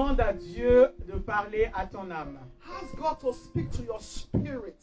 Demande à Dieu de parler à ton âme. Ask God to speak to your spirit.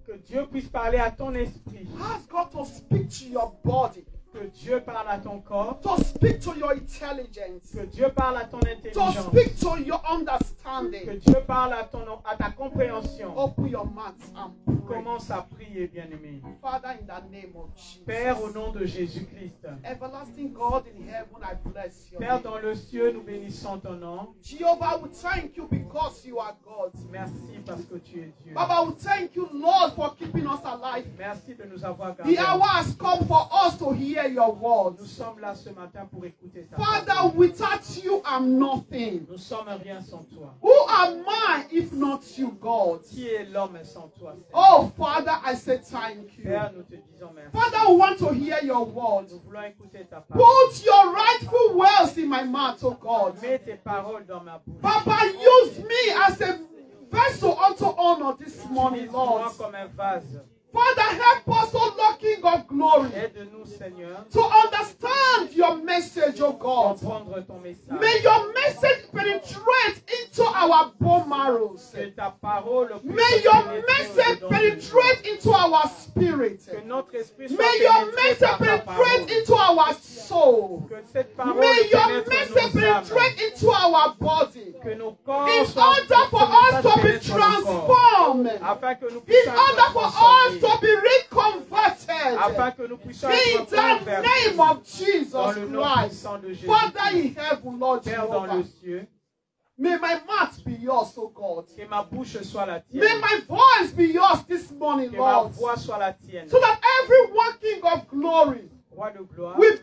Que Dieu puisse parler à ton esprit. Ask God to speak to your body. Que Dieu parle à ton corps. To speak to your intelligence. Que Dieu parle à ton To intelligence. speak to your Que understanding. Dieu parle à ta compréhension. Open your mouth and pray. Commence à prier, bien-aimé. Father, in the name of Jesus. Père, au nom de Jésus-Christ. Everlasting God in heaven, I bless you. Père, dans le ciel, nous bénissons ton nom. Jehovah, we thank you because you are God. Merci parce que tu es Dieu. Baba, we thank you, Lord, for keeping us alive. Merci de nous avoir gardés. The hour has come for us to hear your word. Nous sommes là ce matin pour écouter ta Father, parole. without you, I'm nothing. Nous sommes rien sans toi. Who am I if not you, God? Qui est l'homme sans toi, Seigneur? Oh, Father, I say thank you. Père, nous te disons merci. Father, we want to hear your word. Nous voulons écouter ta parole. Put your rightful words in my mouth, oh God. Mets tes paroles dans ma bouche. Papa, use me as a vessel unto honor this morning, Utilise-moi Lord. comme un vase. Father, help us, O Lord King of glory, Aide-nous, Seigneur, to understand your message, O God. comprendre ton message. May your message penetrate into our bone marrows. Que ta parole puisse May your pénétrer message au-dedans de penetrate into our spirit. nous. Que notre esprit soit May your pénétré message par ta penetrate parole. into our soul. Que cette parole May your pénètre message nos âmes. penetrate into our body. Que nos corps In soient order for us to be transformed. afin que nous In puissions order être for us transformés. to be reconverted. Afin que nous puissions In être the convertis name of dans Jesus le nom Christ. puissant de Jésus. Father in heaven, Lord Père dans Jehovah. le ciel, May my mouth be yours, O God. que ma bouche soit la tienne. May my voice be yours this morning, Que ma Lord. voix soit la tienne. So that everyone King of glory Roi de gloire, will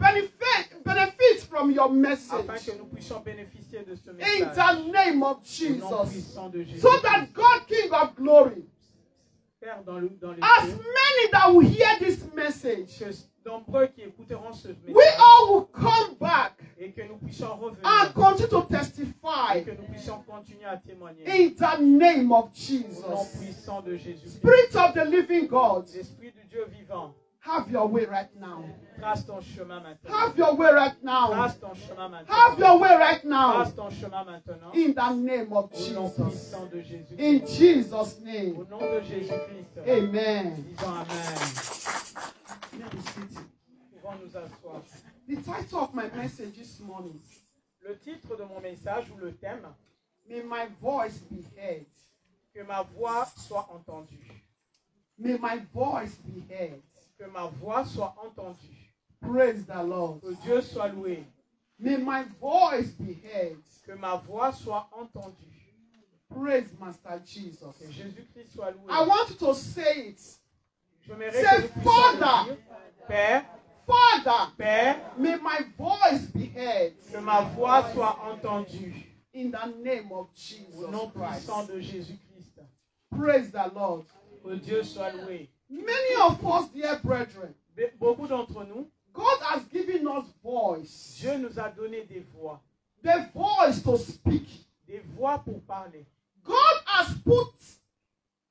benefit from your afin message. que nous puissions bénéficier de ce In message. the name of Au nom Jesus. puissant de Jésus. So that God King of glory, Père dans le as ciel, many that will hear this message, que nombreux qui écouteront ce we message all will come back et que nous puissions revenir and continue to et testify que nous puissions continuer à témoigner. in the name of Au nom Jesus. puissant de Jésus. Spirit of the living God, L'Esprit du Dieu vivant, have your way right now. trace ton chemin maintenant. Have your way right now. Trace ton chemin maintenant. Have your way right now. Trace ton chemin maintenant. In the name of Au nom Jesus. puissant de Jésus. In Jesus' Au name. nom de Jésus-Christ. Amen. Disons Amen. Let me sit. Pouvons nous asseoir. The title of my message this morning, Le titre de mon message ou le thème, may my voice be heard. que ma voix soit entendue. May my voice be heard. Que ma voix soit entendue. Praise the Lord. Que Dieu soit loué. May my voice be heard. Que ma voix soit entendue. Praise Master Jesus. Que Jésus-Christ soit loué. I want you to say it. J'aimerais Say, que nous puissions Father. le dire. Père, Father, Père, may my voice be heard. que ma voix soit entendue. In the name of Au nom Jesus Christ. puissant de Jésus-Christ. Praise the Lord. Que Dieu soit loué. Many of us, dear brethren, Beaucoup d'entre nous, God has given us voice. Dieu nous a donné des voix. The voice to speak. Des voix pour parler. God has put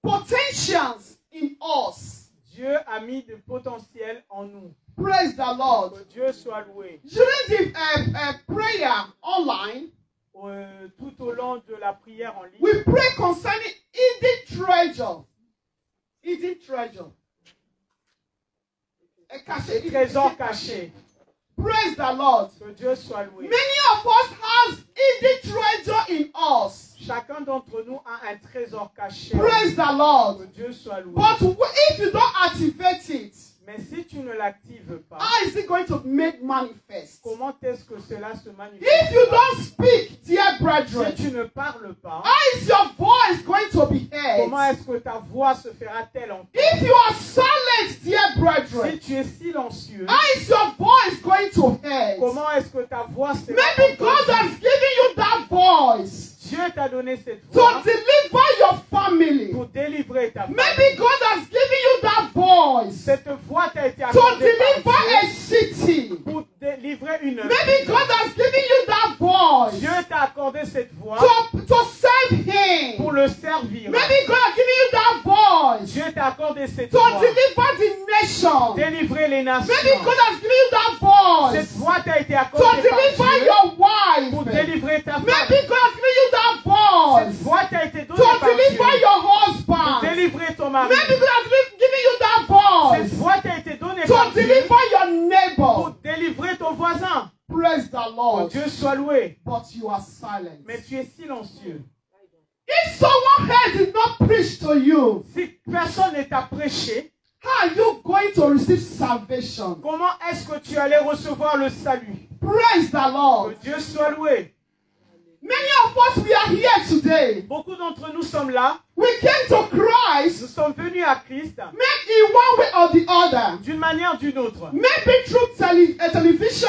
potentials in us. Dieu a mis du potentiel en nous. Praise the Lord. Que Dieu soit loué. During the prayer online, Tout au long de la prière en ligne, we pray concerning hidden treasure. Hidden treasure. A caché. trésor caché. Praise the Lord. Que Dieu soit loué. Many of us has hidden treasure in us. Chacun d'entre nous a un trésor caché. Praise the Lord. Que Dieu soit loué. But if you don't activate it, Mais si tu ne l'actives pas, how is it going to make manifest? comment est-ce que cela se manifeste? If you don't speak, dear brethren, Si tu ne parles pas, how is your voice going to be comment heard? est-ce que ta voix se fera-t-elle entendre? If you are silent, dear Si brethren, tu es silencieux, how is your voice going to heard? comment est-ce que ta voix sera Maybe God has entendue? given you that voice Dieu t'a donné cette to voix deliver your family. pour délivrer ta famille. Maybe God has given you that voice Cette voix t'a été to accordée deliver par a Dieu city. pour délivrer une Maybe ville. God has given you that voice Dieu t'a accordé cette voix to serve Him. pour le servir. Maybe God has given you that voice Dieu t'a accordé cette to voix deliver the nation. délivrer les nations. Maybe God has given you that Cette voice voix t'a été to accordée par deliver Dieu your pour wife. délivrer ta Maybe famille. God has given you deliver Dieu your pour husband. délivrer ton mari. Maybe God has given you that Cette voice voix t'a été donnée to par Dieu deliver your pour neighbor. délivrer ton voisin. Praise the Que Lord. Dieu soit loué. But you are silent. Mais tu es silencieux. If someone else did not preach to you, Si personne ne t'a prêché, how are you going to receive salvation? comment est-ce que tu allais recevoir le salut? Praise the Que Lord. Dieu soit loué. Many of us, we are here today. Beaucoup d'entre nous sommes là. We came to Nous Christ, sommes venus à Christ maybe in one way or the other. d'une manière ou d'une autre. Maybe through television,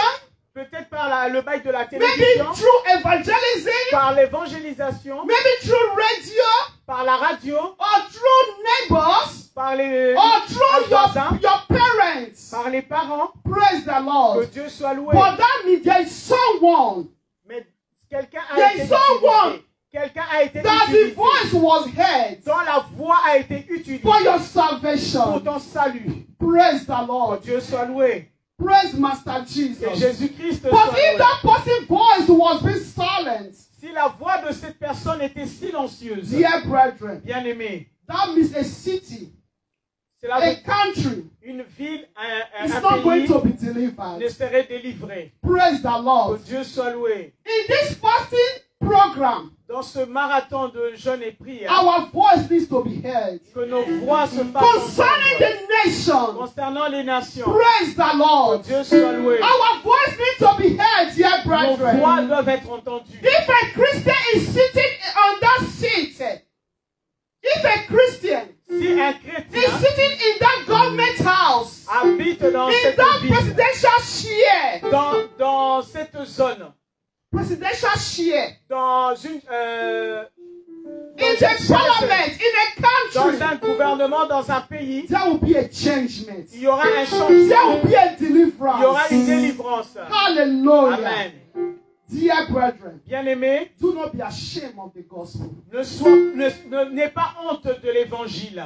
Peut-être par le bail de la maybe télévision, through evangelism, par l'évangélisation, maybe through radio, par la radio, or through neighbors, par les or through voisins, your parents. par les parents. Praise the Que Lord. Dieu soit loué. But that means there is someone Mais quelqu'un a There été is someone utilisé. Quelqu'un a été that the utilisé. voice was heard Dont la voix a été utilisée for your pour salvation. ton salut. Praise the Que Lord. Dieu soit loué. Praise Master Que Jesus. Jésus-Christ But soit if loué. that person's voice was being silenced, Si la voix de cette personne était silencieuse, dear brethren, bien-aimé, that means a city, cela a veut country une ville, is un not going pays to be ne delivered. serait délivré. Praise the Que Lord. Dieu soit loué. In this fasting program, Dans ce marathon de jeûne et prière, our voice needs to be heard. que nos voix se fassent Concerning entendre. the nation, Concernant les nations, praise the que Lord. Dieu soit loué. Our voice needs to be heard, dear Nos voix brethren. doivent être entendues. If a Christian is sitting on that seat, if a Christian Si un is chrétien sitting in that government house, habite dans in cette that ville, presidential chair, dans cette zone, presidential chair, dans une in the parliament, in a dans country, un gouvernement, dans un pays, there will be a changement. il y aura un changement, There will be a il y aura une deliverance. délivrance. Hallelujah. Amen. Dear brethren, Bien-aimé, do not be ashamed of the gospel. n'aie pas honte de l'évangile.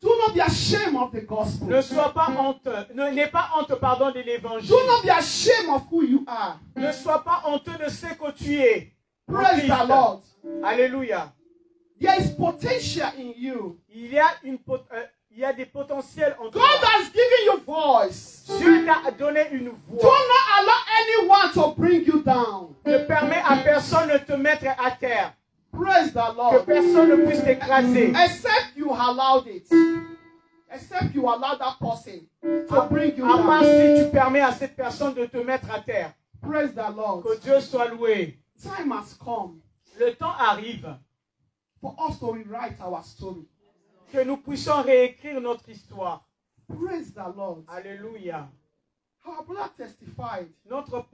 Do not be ashamed of the gospel. N'aie pas honte, pardon, de l'évangile. Do not be ashamed of who you are. Ne sois pas honteux de ce que tu es. en Praise Christ. the Lord. Alléluia. There is potential in you. Il y a des potentiels en toi. God has given you voice. Dieu t'a donné une Do voix. not allow anyone to bring you down. Ne permets à personne de te mettre à terre. Praise the Que Lord. personne ne puisse t'écraser. Except you allowed it. Except you allow that person to bring you À part down. si tu permets à cette personne de te mettre à terre. Praise the Lord. Que Dieu soit loué. Time has come Le temps arrive for us to rewrite our story. que nous puissions réécrire notre histoire. Praise the Lord. Alléluia. Our brother testified Notre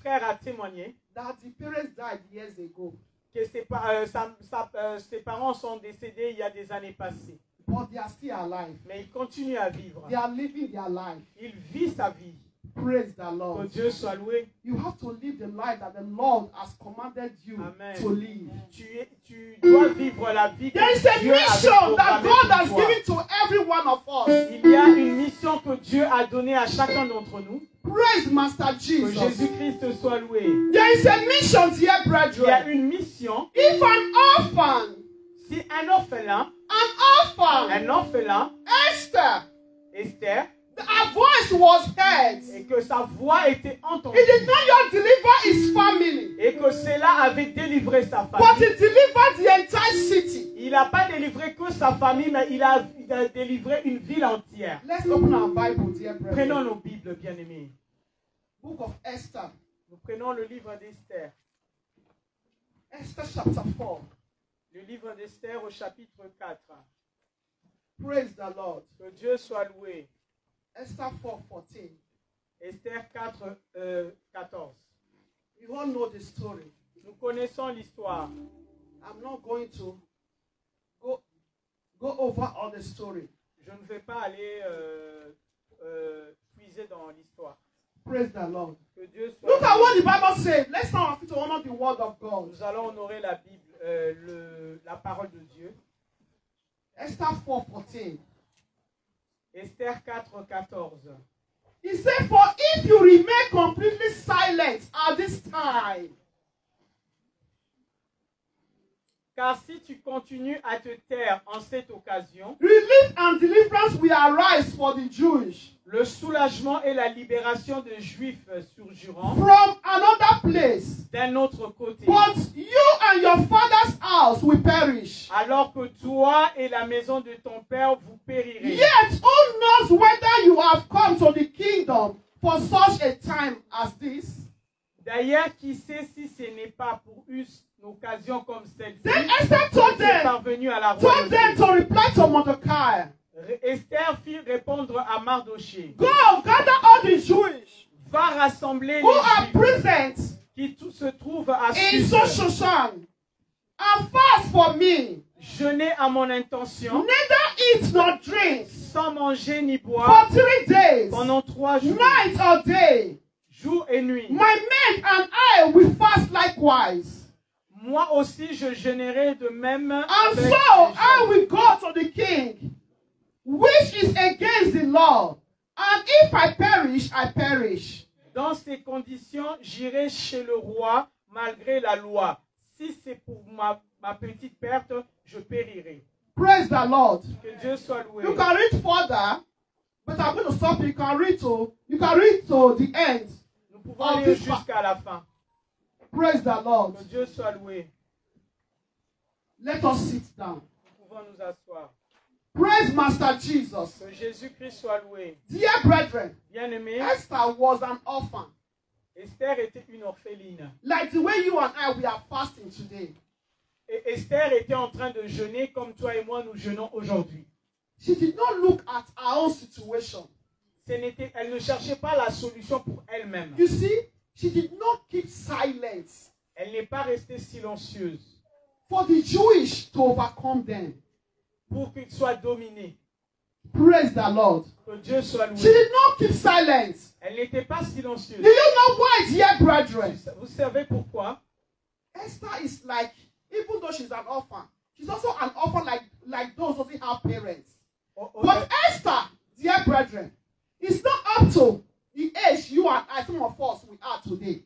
frère a témoigné that the parents died years ago, que ses parents sont décédés il y a des années passées. but they are still alive. Mais il continue à vivre. They are living their life. Il vit sa vie. Praise the Que Lord. Dieu soit loué. You have to live the life that the Lord has commanded you Amen. to live. Tu dois vivre la vie que There is a Dieu avait mission that programmée God pour has toi. given to every one of us. Il y a une mission que Dieu a donnée à chacun d'entre nous. Praise Master Que Jesus. Jésus-Christ soit loué. There is a mission, dear Il y a brethren. une mission. If an orphan, Si un orphelin, an orphan, Esther, Esther, her voice was heard. et que sa voix était entendue, He did not yet deliver his family, et que cela avait délivré sa but famille. he delivered the entire city. Il n'a pas délivré que sa famille, mais il a délivré une ville entière. Let's open our Bible, dear brethren. Prenons nos Bibles, bien-aimés. Book of Esther. Nous prenons le livre d'Esther. Esther chapter 4. Le livre d'Esther au chapitre 4. Praise the Lord. Que Dieu soit loué. Esther 4:14. Esther 4, 14. You all know the story. Nous connaissons l'histoire. I'm not going to go over all the story. Je ne vais pas aller puiser dans l'histoire. Praise the Lord. Que Dieu soit Look at loué. what the Bible says. Let's now have to honor the word of God. Nous allons honorer la Bible, la parole de Dieu. Esther 4:14. Esther 4, 14. He said, for if you remain completely silent at this time, Car si tu continues à te taire en cette occasion, relief and deliverance will arise for the Jewish le soulagement et la libération des Juifs surgiront from another place. d'un autre côté. But you and your father's house will perish. Alors que toi et la maison de ton père vous périrez. Yet who knows whether you have come to the kingdom for such a time as this? D'ailleurs, qui sait si ce n'est pas pour une occasion comme celle-ci Then Esther told que tu es them, parvenu à la told them royauté. to reply to Mordecai. Esther fit répondre à Mardoché. Go, gather all the Jewish Va rassembler who are les Juifs present qui se trouvent à in Suse. Shushan and fast for me. Jeûner à mon intention, Neither eat nor drink sans manger ni for boire, 3 days, pendant 3 jours, night or day. jour et nuit. My men and I will fast likewise. Moi aussi, je jeûnerai de même. And avec so les I gens. will go to the king, which is against the law. And if I perish, I perish. Dans ces conditions, j'irai chez le roi malgré la loi. Si c'est pour ma petite perte, je périrai. Praise the Lord. Que Dieu soit loué. You can read further, but I'm going to stop you. You can read to the end. Nous pouvons lire jusqu'à la fin. Praise the Lord. Que Dieu soit loué. Let us sit down. Nous pouvons nous asseoir. Praise Master Jesus. Que Jésus-Christ soit loué. Dear brethren, Bien-aimé, Esther was an orphan. Esther était une orpheline. Like the way you and I, we are fasting today. Et Esther était en train de jeûner comme toi et moi nous jeûnons aujourd'hui. She did not look at her own situation. Elle ne cherchait pas la solution pour elle-même. You see, she did not keep silence Elle n'est pas restée silencieuse for the Jewish to overcome them. pour qu'ils soient dominés. Praise the Lord. Que Dieu soit She loué. did not keep silence. Elle n'était pas silencieuse. Do you know why, dear brethren? Vous savez pourquoi? Esther is like, even though she's an orphan, she's also an orphan like those who doesn't have parents. But Esther, dear brethren, is not up to the age you and I, some of us, we are today.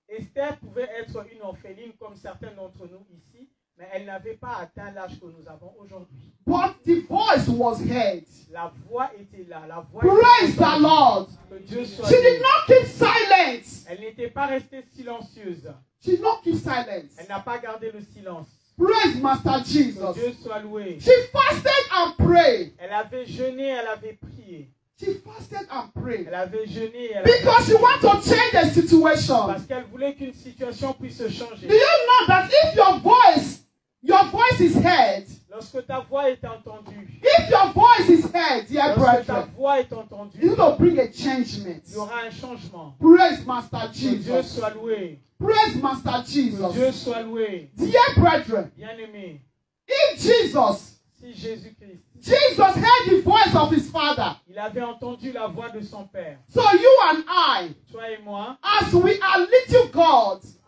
Esther pouvait être une orpheline comme certains d'entre nous ici, mais elle n'avait pas atteint l'âge que nous avons aujourd'hui. But the voice was heard. La voix était là. La voix Praise était là. the Lord. Que Dieu soit She did loué. not keep silence. Elle n'était pas restée silencieuse. She did not keep silence. Elle n'a pas gardé le silence. Praise Master Que Jesus. Dieu soit loué. She fasted and prayed. Elle avait jeûné, elle avait prié. She fasted and prayed. Elle avait jeûné, elle avait Because she wanted to change the situation. parce qu'elle voulait qu'une situation puisse se changer. Do you know that if your voice is heard, Lorsque ta voix est entendue, if your voice is heard, dear lorsque ta brethren, voix est entendue, it will bring a changement. il y aura un changement. Praise Master Que Dieu Jesus. soit loué. Praise Master Que Dieu Jesus. soit loué. Dear brethren, Bien-aimé, if Jesus si Jésus-Christ, heard the voice of his Father, il avait entendu la voix de son Père, so you and I, toi et moi, as we are little gods,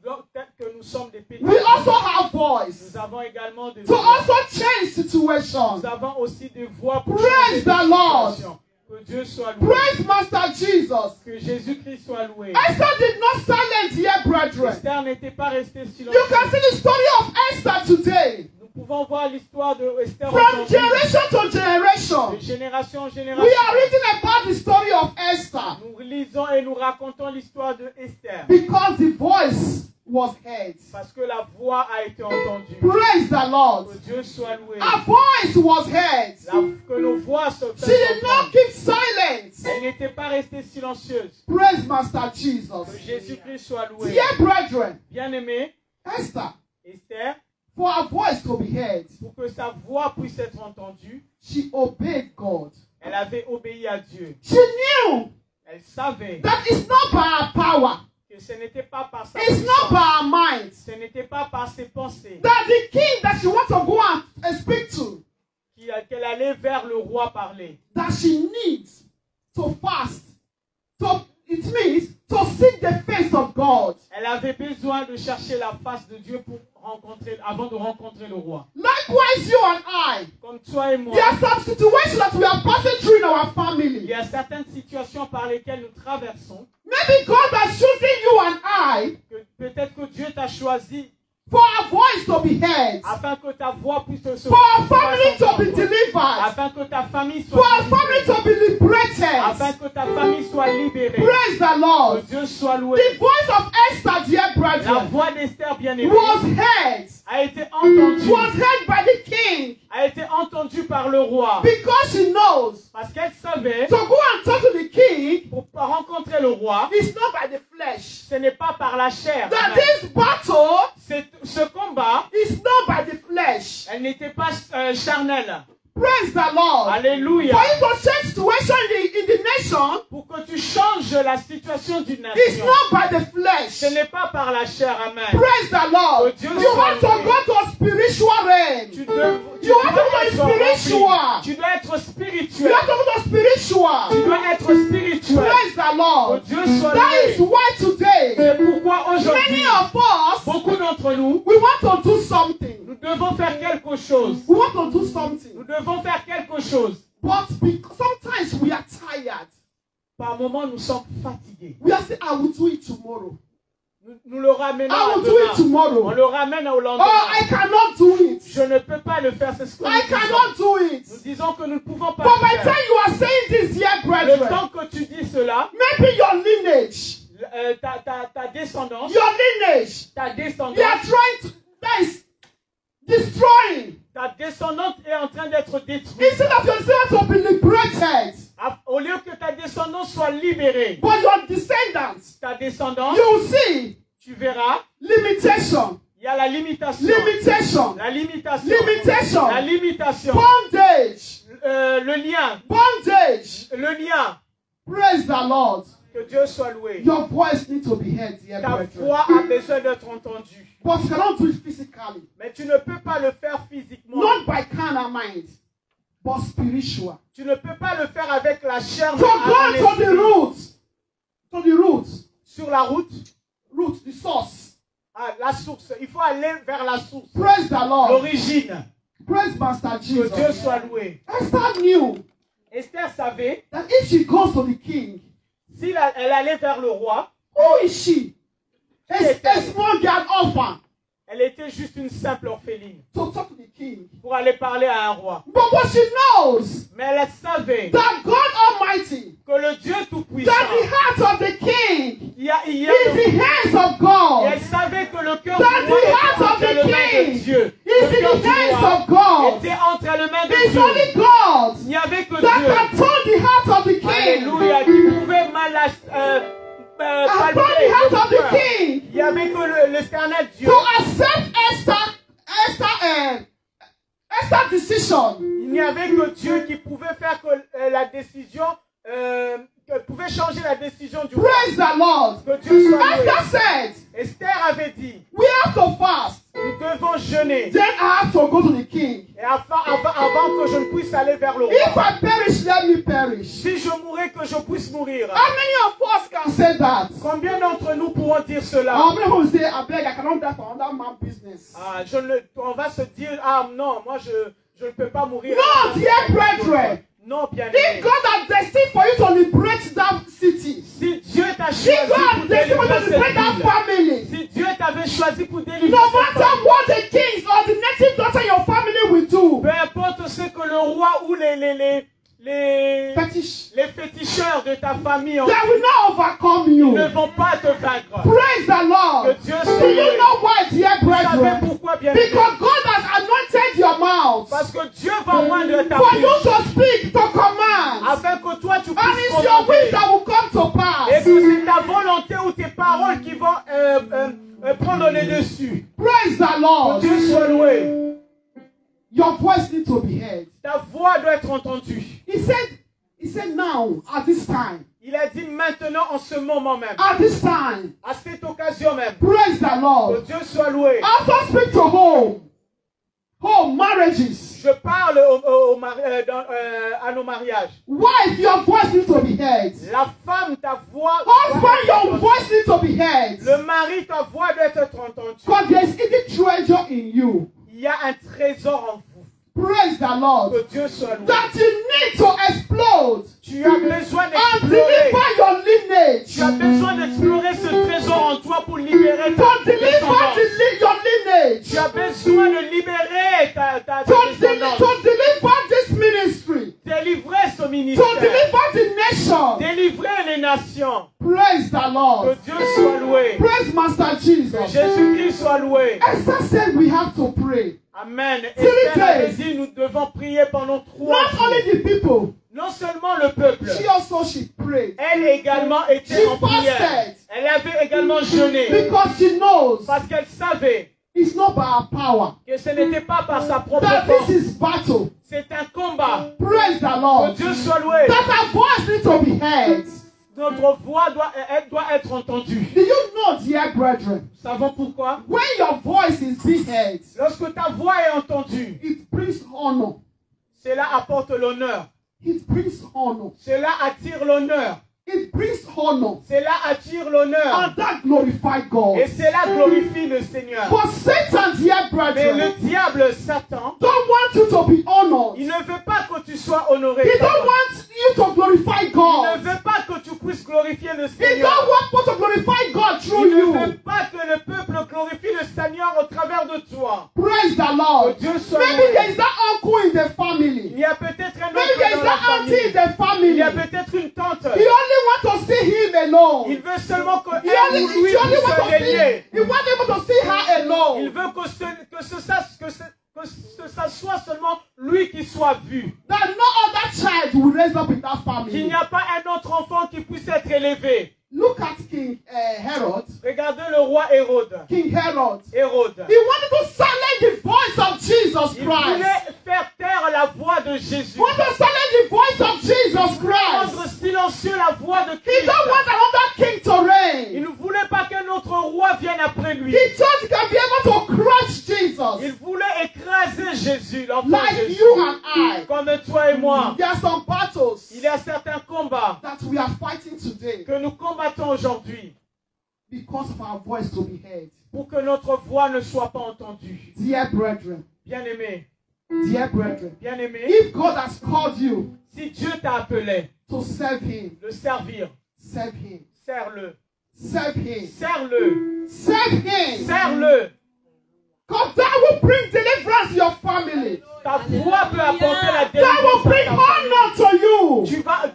peut-être que nous sommes des petits, we also have voice nous avons également des to voix. also change situations. Nous avons aussi des voix pour Praise changer the des Lord. situations. Que Dieu soit loué. Praise Master Jesus. Que Jésus-Christ soit loué. Esther did not silence, dear brethren. Esther n'était pas restée You silencieuse. can see the story of Esther today. Nous pouvons voir l'histoire de Esther From aujourd'hui. generation to De generation, génération en we génération. are reading about the story of Esther Nous lisons et nous racontons l'histoire de Esther. because the voice was heard. Parce que la voix a été entendue. Praise the Lord. Que Dieu soit loué. Our voice was heard. Que nos voix se She did fassent not entendre. keep silence. Elle n'était pas restée silencieuse. Praise Master Que Jesus. Jésus-Christ soit loué. Dear brethren, Bien-aimé, Esther, Esther, for her voice to be heard, pour que sa voix puisse être entendue, she obeyed God. elle avait obéi à Dieu. She knew Elle savait that it's not by her power, que ce n'était pas par sa it's not by puissance, her mind, ce n'était pas par ses pensées that the king that she wants to go and speak to, qu'elle allait vers le roi parler. that she needs to fast. So it means to seek the face of God. Elle avait besoin de chercher la face de Dieu avant de rencontrer le roi. Likewise, you and I. Comme toi et moi, There are some situations that we are passing through in our il family. y a certaines situations par lesquelles nous traversons. Maybe God has chosen you and I Que peut-être que Dieu t'a choisi For our voice to be heard. Afin que ta voix puisse se For our family to be delivered. Afin que ta famille soit For our family to be liberated. Afin que ta famille soit libérée. Praise the Lord. Que Dieu soit loué. The voice of Esther, dear La brethren, voix d'Esther bien-aimée was heard. a été entendue. Was heard by the king. A été entendue par le roi. Because she knows. Parce qu'elle savait. To go and talk to the king. Pour rencontrer le roi. It's not by the flesh. Ce n'est pas par la chair. That this battle. Ce combat. Is not by the flesh. Elle n'était pas charnelle. Praise the Lord. Alléluia. For you to change situation in the nation. Pour que tu changes la situation d'une nation. It's not by the flesh. Ce n'est pas par la chair. Amen. Praise the Lord. Dieu you have to go to a spiritual realm. Tu have to go spiritual. Tu dois être spirituel. You have to go spiritual. Tu dois être spirituel. Praise the Lord. Dieu soit that is why today. C'est pourquoi aujourd'hui. Many of us. Beaucoup d'entre nous. We want to do something. Nous devons faire quelque chose. We want to do something. Nous devons faire quelque chose. But sometimes we are tired. Par moments, nous sommes fatigués. We are saying, I will do it tomorrow. Nous le ramenons I à will do it tomorrow. On le ramène au lendemain. Oh, I cannot do it. Je ne peux pas le faire, c'est ce que I cannot do it. Nous disons que nous ne pouvons pas But le by faire. the time you are saying this, dear brethren, Le temps que tu dis cela, maybe your lineage, ta descendance, ta descendance, they are trying to, that is destroying. Ta descendante est en train d'être détruite. Instead of your descendants to be liberated. Au lieu que ta descendance soit libérée. But your descendants. Ta descendance. You will see. Tu verras. Limitation. Il y a la limitation. Limitation. La limitation. Limitation. La limitation. Bondage. Le lien. Bondage. Le lien. Praise the Lord. Que Dieu soit loué. Your voice needs to be heard, dear Ta brethren. voix a besoin d'être entendue. But you cannot do it physically. Mais tu ne peux pas le faire physiquement. Not by carnal mind, but spiritual. Tu ne peux pas le faire avec la chair. To go to the roots. To the roots. Sur la route. Root, the source. Ah, la source. Il faut aller vers la source. Praise the Lord. L'origine. Praise Master Jesus. Que Dieu soit loué. Esther knew. Esther savait. That if she goes to the king. Si elle allait vers le roi. Who is she? A small girl orphan. Elle était juste une simple orpheline. To talk to the king. Pour aller parler à un roi. But what she knows. Mais elle savait. That God Almighty. Que le Dieu Tout-Puissant. That the heart of the king. Is the hands of God. Et elle savait que le cœur that du roi the heart of the king. Dieu. Is in the hands of God. Était entre les mains de It's Dieu. only God. Il n'y avait que that Dieu. Can turn the heart of the king. Alléluia. Qui pouvait il y avait que l'éternel Dieu. To accept Esther's decision. Il n'y avait que Dieu qui pouvait faire que la décision, pouvait changer la décision du roi. Praise the Lord. Que Dieu soit Esther said. Esther avait dit. We have to fast. Nous devons jeûner. Then I have to go to the king. Et avant que je ne puisse aller vers le roi. If I perish, let me perish. Si je mourrais, que je puisse mourir. How many of us can say that? Combien d'entre nous pourront dire cela? How many will say, I beg, I cannot die for another man's business? On va se dire, non, moi je ne peux pas mourir. No, dear brethren. Non, bien if God has destined for you to liberate that city, si Dieu t'a choisi pour délivrer cette family, si Dieu t'avait choisi pour délivrer no matter what the kings or the native daughter in your family will do, peu importe ce que le roi ou les féticheurs de ta famille they will not overcome you. Ne vont pas te vaincre. Praise the Lord. Que Dieu soit do you know why, dear brethren? Pourquoi, bien because God has anointed your mouth. Parce que Dieu va oindre ta for bouche. you to speak, to command. Afin que toi tu puisses and it's your will that will come to pass. Et que c'est ta volonté ou tes paroles qui vont prendre le dessus. Praise the Lord. Que Dieu soit loué. Your voice needs to be heard. Ta voix doit être entendue. He said now, at this time. Il a dit maintenant en ce moment même. At this time. À cette occasion même. Praise the Lord. Que Dieu soit loué. I also speak to home. Home marriages. Je parle à nos mariages. Wife, your voice needs to be heard. La femme, ta voix. Husband, your voice needs to be heard. Le mari, ta voix doit être entendue. Because there is hidden treasure in you. Il y a un trésor en vous. Praise the Lord. Que Dieu soit loué. That you need to explode Tu as besoin and d'explorer. deliver your lineage. Tu as besoin d'explorer ce trésor en toi pour libérer ta To deliver descendance. your lineage. Tu as besoin de libérer ta To descendance. deliver this ministry. Délivrer ce To ministère. deliver the nation. Délivrer les nations. Praise the Que Lord. Dieu soit loué. Praise Master Que Jesus. Jésus-Christ soit loué. Esther said we have to pray. Amen. Three Esther avait days. dit nous devons prier pendant 3 Not only jours. the people, Non seulement le peuple. she prayed. Elle également était She en prière. fasted. Elle avait également jeûné. Because she knows Parce qu'elle savait it's not by our power. que ce n'était pas par sa propre That force. this is battle. C'est un combat. Praise the Que Lord. Dieu soit loué. That our voice needs to be heard. Notre voix doit être entendue. Do you know, dear brethren, Nous savons pourquoi. when your voice is being heard, Lorsque ta voix est entendue, it brings honor. cela apporte l'honneur. It brings honor. Cela attire l'honneur. It brings honor. Cela attire l'honneur. And that glorifies God. Et cela glorifie le Seigneur. But Satan, dear Mais brethren, le diable, Satan, don't want you to be honored. il ne veut pas que tu sois honoré. He don't want you to glorify Il ne God. veut pas que tu puisses glorifier le He Seigneur. don't want you to glorify God through Il ne you. veut pas que le peuple glorifie le Seigneur au travers de toi. Praise the Lord. Que Dieu soit Maybe loué. there is that uncle in the Il family. y a peut-être un Maybe there oncle is dans la that auntie in famille. the Il family. y a peut-être une tante. He only want to see him alone. Il veut seulement que He elle only, ou lui he only puisse want to se see. régner. He want able to see her Il alone. veut que ce soit seulement lui qui soit vu. That no other child will raise up in that Qu'il family. n'y a pas un autre enfant qui puisse être élevé. Look at King Herod. Regardez le roi Hérode. King Herod. Hérode. He wanted to silence the voice of Jesus Il Christ. voulait faire taire la voix de Jésus. He wanted to silence the voice of Jesus Rendre Christ. silencieux la voix de He Christ. don't want another king to Il reign. ne voulait pas qu'un autre roi vienne après lui. He thought he can be able to crush Jesus. Il voulait écraser Jésus, l'enfant Like Jésus. you and I. Comme toi et moi. There are some battles Il y a certains combats that we are fighting today que nous combattons aujourd'hui because of our voice to be heard. pour que notre voix ne soit pas entendue. Dear brethren, Bien-aimé, dear brethren, bien-aimé, if God has called you si Dieu t'a appelé to serve Him, de servir, serve Him. serre-le, Serve Him. serre-le, Serve Him. serre-le. Because that will bring deliverance to your family. Ta voix peut apporter la That délivrance will à bring ta famille. honor to you.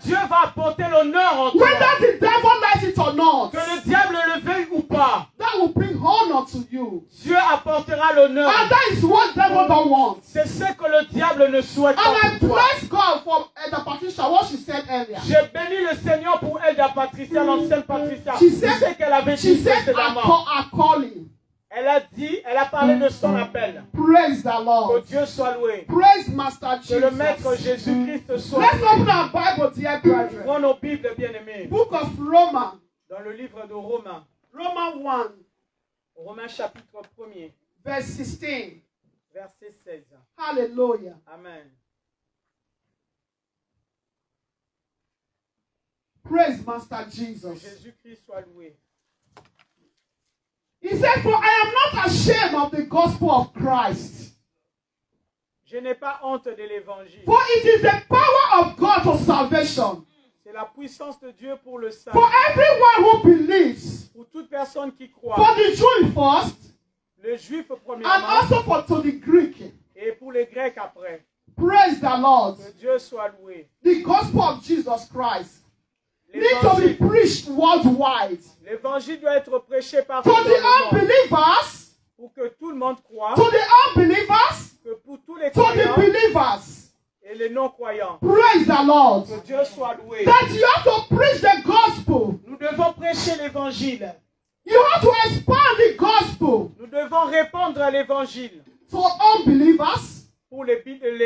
Dieu va apporter l'honneur en toi. Whether the devil likes it or not, Que le diable le veuille ou pas, that will bring honor to you. Dieu apportera l'honneur. And that is what devil don't want. C'est ce que le diable ne souhaite And pas I pour toi. bless God for Elder Patricia, what she said earlier. J'ai béni le Seigneur pour Elda Patricia, l'ancienne Patricia. She Tu said- sais qu'elle avait She dit said précédemment. our calling. Elle a dit, elle a parlé de son appel. Praise the Que Lord. Dieu soit loué. Praise Master Que le Maître Jesus. Jésus-Christ soit Let's loué. open our Bible, dear brethren. Prends nos Bibles, bien-aimés. Book of Romans, Dans le livre de Romains. Romans 1, Romains chapitre 1er, verse 16. verset 16. Hallelujah. Amen. Praise Master Que Jesus. Jésus-Christ soit loué. He said, for I am not ashamed of the gospel of Christ. Je n'ai pas honte de l'évangile. For it is the power of God for salvation. C'est la puissance de Dieu pour le salut. For everyone who believes. Pour toute personne qui For croit. the Jew first. Le juif And premièrement. also to the Greek. Et pour les grecs après. Praise the Lord. Que Dieu soit loué. The gospel of Jesus Christ needs to be L'évangile preached worldwide. l'évangile doit être prêché par To the unbelievers. pour que tout le monde croit. To the unbelievers. Que pour tous les To the croyants believers. et les non-croyants. Praise the Lord. Que Dieu soit loué. That you have to preach the gospel. Nous devons prêcher l'évangile. You have to expand the gospel Nous devons répandre l'évangile to unbelievers, pour les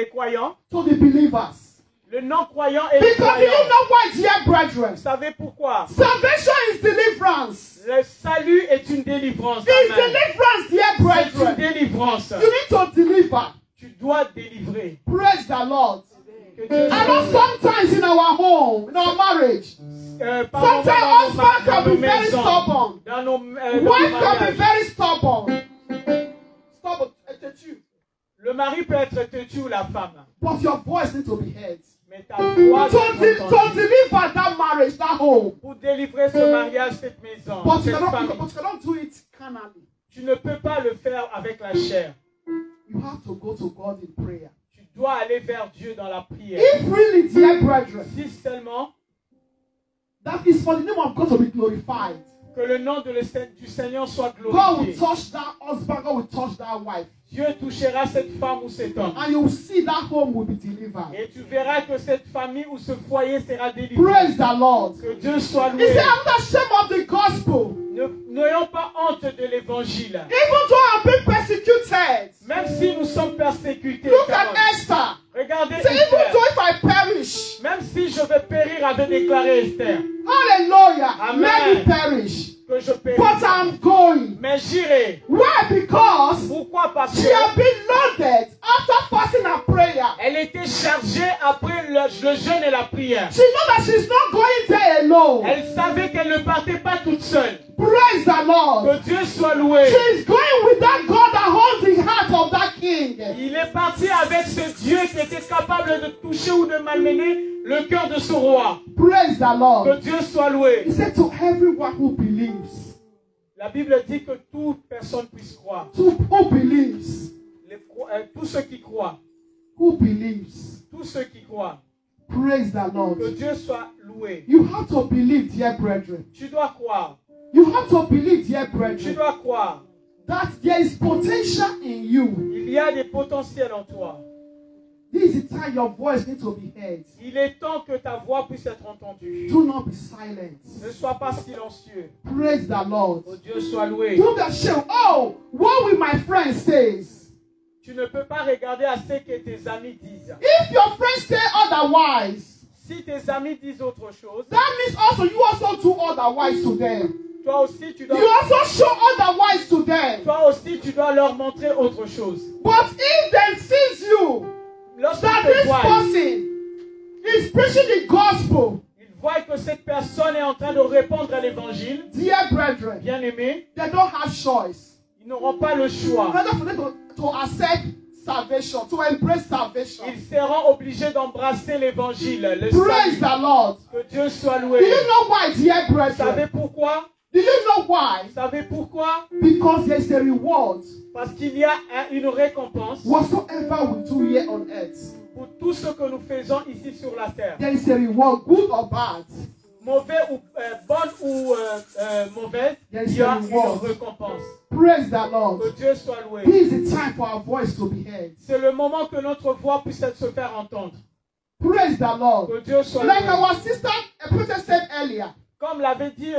croyants, to the believers. les non-croyants et les Because you croyants. know why, dear brethren? Vous savez pourquoi? Salvation is deliverance. Le salut est une délivrance. It's Amen. deliverance, dear C'est une brethren. délivrance. You need to deliver. Tu dois délivrer. Praise the Lord. Que Dieu I soit know loué. sometimes in our home, in our marriage, Par moment, sometimes dans nos husband can be very maisons, stubborn. dans nos Wife can be mariages, very stubborn. Stubborn. le Le mari peut être têtu ou la femme. But your voice needs to be heard. Mais ta voix doit To être entendue. deliver that marriage, that home. Pour délivrer ce mariage, cette maison, But you cette famille. cannot do it carnally. Tu ne peux pas le faire avec la chair. You have to go to God in prayer. Tu dois aller vers Dieu dans la prière. If really, dear brethren, Si seulement that is for the name of God to be glorified. que le nom du Seigneur soit God will glorifié. touch that husband, God will touch that wife. Dieu touchera cette femme ou cet homme. And you will see that home will be delivered. Et tu verras que cette famille ou ce foyer sera délivré. Praise the Lord. Que Dieu soit He loué. said, I'm not ashamed of the gospel. N'ayons pas honte de l'évangile. Even though I'm being persecuted. Même si nous sommes persécutés. Look at Carole. Esther. Regardez Say, even Esther. though if I perish. Même si je vais périr, avait déclaré Esther. Hallelujah. Amen. Let me perish. Que je périsse. But I'm going. Mais j'irai. Why? Because Pourquoi? Parce she que had been loaded after fasting and prayer. elle était chargée après le jeûne et la prière. She knows that she's not going there alone. Elle savait qu'elle ne partait pas toute seule. Praise the Lord. Que Dieu soit loué. She's going with that God that holds the heart of that king. Il est parti avec ce Dieu qui était capable de toucher ou de malmener le cœur de ce roi. Praise the Lord. Que Dieu soit loué. He said to everyone who believes. La Bible dit que toute personne puisse croire. To who believes. Tous ceux qui croient. Who believes. Tous ceux qui croient. Praise the Lord. Que Dieu soit loué. You have to believe, dear brethren. Tu dois croire. You have to believe, dear Tu brethren, dois croire. that there is potential in you. Il y a des potentiels en toi. This is the time your voice needs to be heard. Il est temps que ta voix puisse être entendue. Do not be silent. Ne sois pas silencieux. Praise the Lord. Que Dieu soit loué. Don't be ashamed. Oh, what will my friend say? Tu ne peux pas regarder à ce que tes amis disent. If your friends say otherwise, Si tes amis disent autre chose, that means also you also do otherwise to them. toi aussi tu dois, You also show otherwise to them. toi aussi tu dois leur montrer autre chose. But if they sees you, Lorsqu'ils that te this voient, person is preaching the gospel, ils voient que cette personne est en train de répondre à l'évangile. dear brethren, Bien aimé, they don't have choice. ils n'auront pas le choix. Rather for them to accept salvation, to embrace salvation. Ils seront obligés d'embrasser l'évangile. Le Praise salut. the Lord. Que Dieu soit Do loué. you know why, dear Vous savez brethren? pourquoi? Do you know why? Vous savez pourquoi? Because there's a reward. Parce qu'il y a une récompense Whatsoever we do here on earth, pour tout ce que nous faisons ici sur la terre. there is a reward, good or bad. Mauvais ou bonne ou mauvaise, There is il y a a une reward. récompense. Praise the Lord. Que Dieu soit loué. This is the time for our voice to be heard. C'est le moment que notre voix puisse se faire entendre. Praise the Lord. Que Dieu soit Like loué. our sister, a prophet said earlier, Comme l'avait dit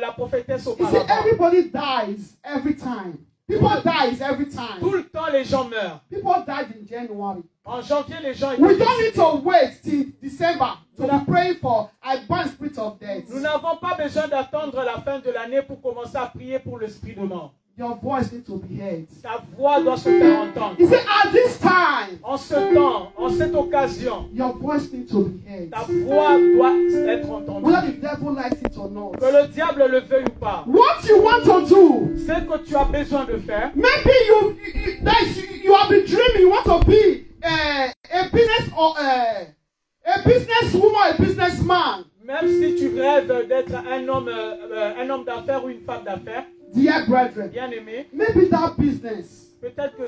la prophétesse he said auparavant. everybody dies every time. People dies every time. Tout le temps, les gens meurent. People died in January. En janvier, les gens We étaient don't need décédés. to wait till December to be praying for I ban spirit of death. Nous n'avons pas besoin d'attendre la fin de l'année pour commencer à prier pour l'esprit de mort. Your voice needs to be heard. Ta voix doit se faire entendre. He said, at this time, En ce temps, en cette occasion, your voice needs to be heard. ta voix doit être entendue. Whether the devil likes it or not. Que le diable le veuille ou pas. What you want to do, Ce que tu as besoin de faire, maybe you have been dreaming, you want to be a business or a businesswoman, a businessman. même si tu rêves d'être un homme d'affaires ou une femme d'affaires, Dear brethren, bien aimé, maybe that business, peut-être que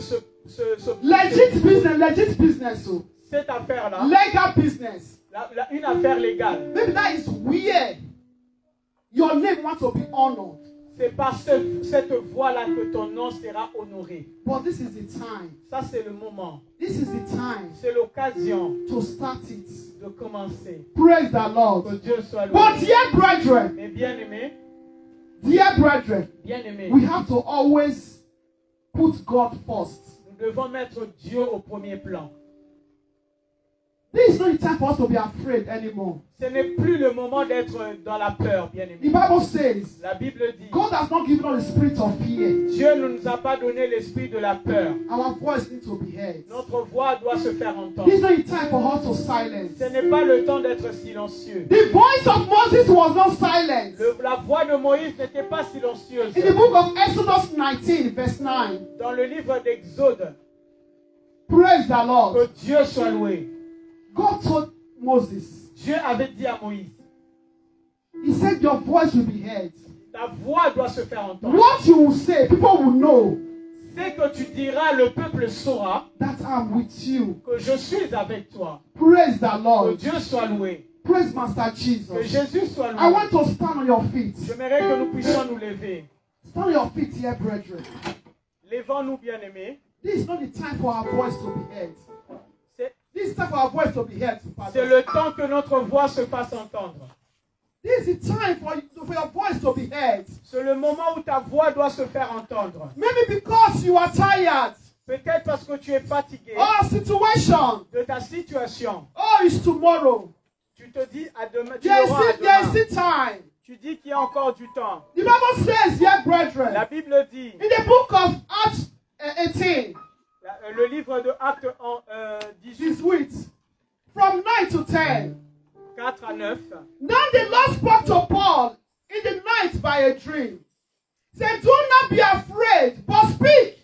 legit business, so cette affaire-là, legal business, une affaire légale, maybe that is where your name wants to be honored. c'est par cette voie-là que ton nom sera honoré. But this is the time. Ça, c'est le moment. This is the time C'est l'occasion to start it. de commencer. Praise the Lord. Que Dieu soit loué. But dear brethren, Mais bien aimé, we have to always put God first. nous devons mettre Dieu au premier plan. This is not the time for us to be afraid anymore. Ce n'est plus le moment d'être dans la peur, bien The aimé. Bible says, La Bible dit, God has not given us the spirit of fear. Dieu ne nous a pas donné l'esprit de la peur. Our voice needs to be heard. Notre voix doit se faire entendre. This is not the time for us to silence. Ce n'est pas le temps d'être silencieux. The voice of Moses was not silent. La voix de Moïse n'était pas silencieuse. In the book of Exodus 19, verse 9, Dans le livre d'Exode, Praise the Lord. Que Dieu soit loué. God told Moses, Dieu avait dit à Moïse, he said your voice will be heard. ta voix doit se faire entendre. What you will say, people will know C'est que tu diras, le peuple saura that I'm with you. que je suis avec toi. Praise the Que Lord. Dieu soit loué. Praise Master Que Jesus. Jésus soit I loué. want to stand on your feet. J'aimerais que nous puissions nous lever. Stand on your feet here, brethren. Levons-nous, bien-aimés. This is not the time for our voice to be heard. C'est This is time for our voice to be heard. c'est le temps que notre voix se fasse entendre. This is the time for your voice to be heard. C'est le moment où ta voix doit se faire entendre. Maybe because you are tired. Peut-être parce que tu es fatigué Or situation. de ta situation. Oh, it's tomorrow. Tu te dis à demain. Tu There is auras à still, there is demain. still time. Tu dis qu'il y a encore du temps. The Bible says here, brethren, La Bible dit, in the book of Acts 18, le livre de Actes 18, 18, from 9 to 10. 4 à 9. Now the Lord spoke to Paul in the night by a dream. Said, do not be afraid, but speak.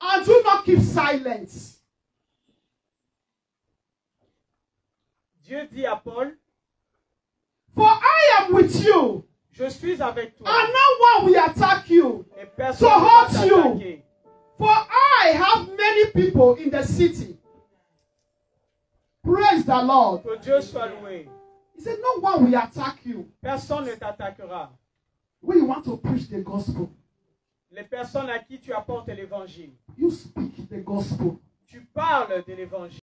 And do not keep silence. Dieu dit à Paul, For I am with you, je suis avec toi. and no one will attack you. Et personne So ne va hurt you. t'attaquer. For I have many people in the city. Praise the Lord. Que Dieu soit loué. He said, no one will attack you. Personne ne t'attaquera. When you want to preach the gospel, Les personnes à qui tu apportes l'évangile. you speak the gospel. Tu parles de l'évangile.